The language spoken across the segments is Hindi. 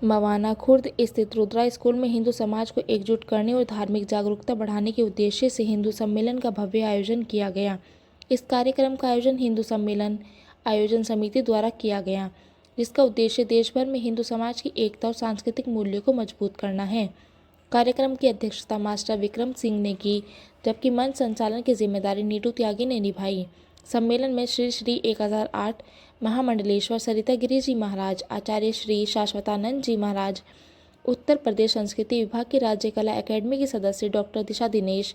मवाना खुर्द स्थित रुद्रा स्कूल में हिंदू समाज को एकजुट करने और धार्मिक जागरूकता बढ़ाने के उद्देश्य से हिंदू सम्मेलन का भव्य आयोजन किया गया। इस कार्यक्रम का आयोजन हिंदू सम्मेलन आयोजन समिति द्वारा किया गया, जिसका उद्देश्य देश भर में हिंदू समाज की एकता और सांस्कृतिक मूल्यों को मजबूत करना है। कार्यक्रम की अध्यक्षता मास्टर विक्रम सिंह ने की, जबकि मंच संचालन की जिम्मेदारी नीटू त्यागी ने निभाई। सम्मेलन में श्री श्री 1008 महामंडलेश्वर सरिता गिरी जी महाराज, आचार्य श्री शाश्वतानंद जी महाराज, उत्तर प्रदेश संस्कृति विभाग की राज्य कला एकेडमी की सदस्य डॉक्टर दिशा दिनेश,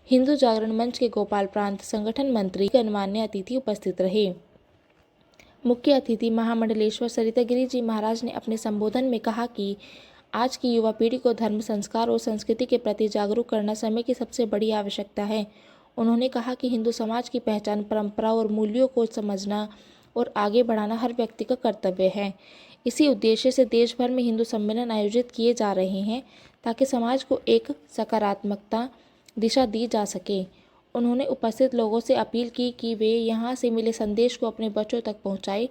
हिंदू जागरण मंच के गोपाल प्रांत संगठन मंत्री, गणमान्य अतिथि उपस्थित रहे। मुख्य अतिथि महामंडलेश्वर सरिता गिरी जी महाराज ने अपने संबोधन में कहा कि आज की युवा पीढ़ी को धर्म, संस्कार और संस्कृति के प्रति जागरूक करना समय की सबसे बड़ी आवश्यकता है। उन्होंने कहा कि हिंदू समाज की पहचान, परंपरा और मूल्यों को समझना और आगे बढ़ाना हर व्यक्ति का कर्तव्य है। इसी उद्देश्य से देश भर में हिंदू सम्मेलन आयोजित किए जा रहे हैं, ताकि समाज को एक सकारात्मकता दिशा दी जा सके। उन्होंने उपस्थित लोगों से अपील की कि वे यहाँ से मिले संदेश को अपने बच्चों तक पहुँचाएं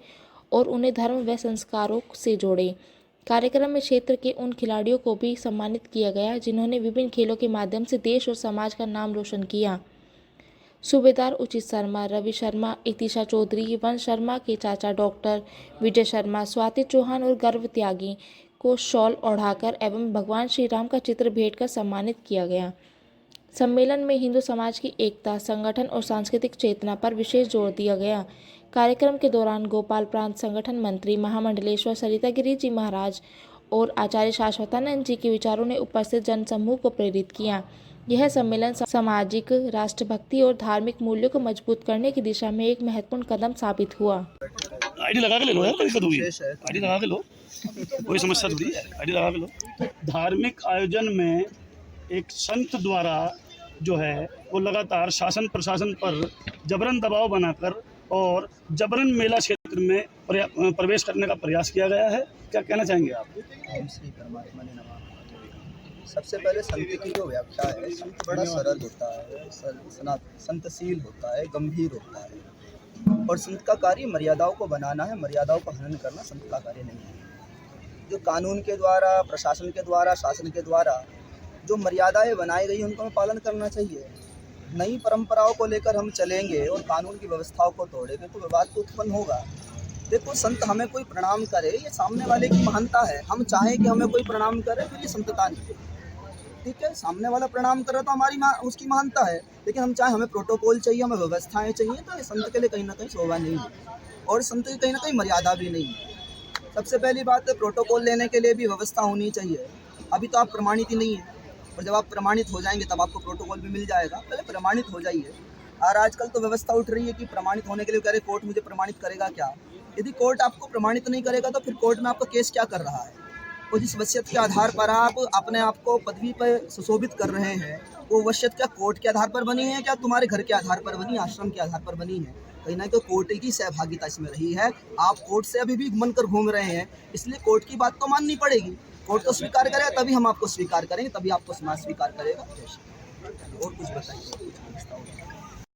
और उन्हें धर्म व संस्कारों से जोड़ें। कार्यक्रम में क्षेत्र के उन खिलाड़ियों को भी सम्मानित किया गया जिन्होंने विभिन्न खेलों के माध्यम से देश और समाज का नाम रोशन किया। सूबेदार उचित शर्मा, रवि शर्मा, इतिशा चौधरी, वंश शर्मा के चाचा डॉक्टर विजय शर्मा, स्वाति चौहान और गर्व त्यागी को शॉल ओढ़ाकर एवं भगवान श्री राम का चित्र भेंट कर सम्मानित किया गया। सम्मेलन में हिंदू समाज की एकता, संगठन और सांस्कृतिक चेतना पर विशेष जोर दिया गया। कार्यक्रम के दौरान गोपाल प्रांत संगठन मंत्री महामंडलेश्वर सरिता गिरी जी महाराज और आचार्य शाश्वतानंद जी के विचारों ने उपस्थित जनसमूह को प्रेरित किया। यह सम्मेलन सामाजिक, राष्ट्रभक्ति और धार्मिक मूल्यों को मजबूत करने की दिशा में एक महत्वपूर्ण कदम साबित हुआ। आईडी लगा के ले लो यार, कोई दिक्कत हुई है? आईडी लगा के लो, कोई समस्या थोड़ी है, आईडी लगा के लो। धार्मिक आयोजन में एक संत द्वारा जो है वो लगातार शासन प्रशासन पर जबरन दबाव बनाकर और जबरन मेला क्षेत्र में प्रवेश करने का प्रयास किया गया है। क्या कहना चाहेंगे आप? ओम श्री परमात्मा ने नमः। सबसे पहले संत की जो व्याख्या है, संत बड़ा सरल होता है, संतशील होता है, गंभीर होता है और संत का कार्य मर्यादाओं को बनाना है। मर्यादाओं का हनन करना संत का कार्य नहीं है। जो कानून के द्वारा, प्रशासन के द्वारा, शासन के द्वारा जो मर्यादाएं बनाई गई उनको हमें पालन करना चाहिए। नई परंपराओं को लेकर हम चलेंगे और कानून की व्यवस्थाओं को तोड़ेंगे तो विवाद तो उत्पन्न होगा। देखो, संत हमें कोई प्रणाम करे ये सामने वाले की महानता है। हम चाहें कि हमें कोई प्रणाम करे फिर ये संतता नहीं है। ठीक है, सामने वाला प्रणाम करे तो हमारी उसकी महानता है, लेकिन हम चाहे हमें प्रोटोकॉल चाहिए, हमें व्यवस्थाएं चाहिए, तो ये संत के लिए कहीं ना कहीं शोभा नहीं है और संत की कहीं ना कहीं मर्यादा भी नहीं है। सबसे पहली बात है, प्रोटोकॉल लेने के लिए भी व्यवस्था होनी चाहिए। अभी तो आप प्रमाणित ही नहीं है और जब आप प्रमाणित हो जाएंगे तब आपको प्रोटोकॉल भी मिल जाएगा। पहले प्रमाणित हो जाइए। और आजकल तो व्यवस्था उठ रही है कि प्रमाणित होने के लिए कह रहे कोर्ट मुझे प्रमाणित करेगा क्या। यदि कोर्ट आपको प्रमाणित नहीं करेगा तो फिर कोर्ट में आपका केस क्या कर रहा है। और जिस वसीयत के आधार पर आप अपने आप को पदवी पर सुशोभित कर रहे हैं, वो वसीयत क्या कोर्ट के आधार पर बनी है, क्या तुम्हारे घर के आधार पर बनी, आश्रम के आधार पर बनी है? कहीं ना कहीं कोर्ट की सहभागिता इसमें रही है। आप कोर्ट से अभी भी बनकर घूम रहे हैं, इसलिए कोर्ट की बात तो माननी पड़ेगी। कोर्ट तो स्वीकार करेगा तभी हम आपको स्वीकार करेंगे, तभी आपको समाज स्वीकार करेगा। और कुछ बताइए।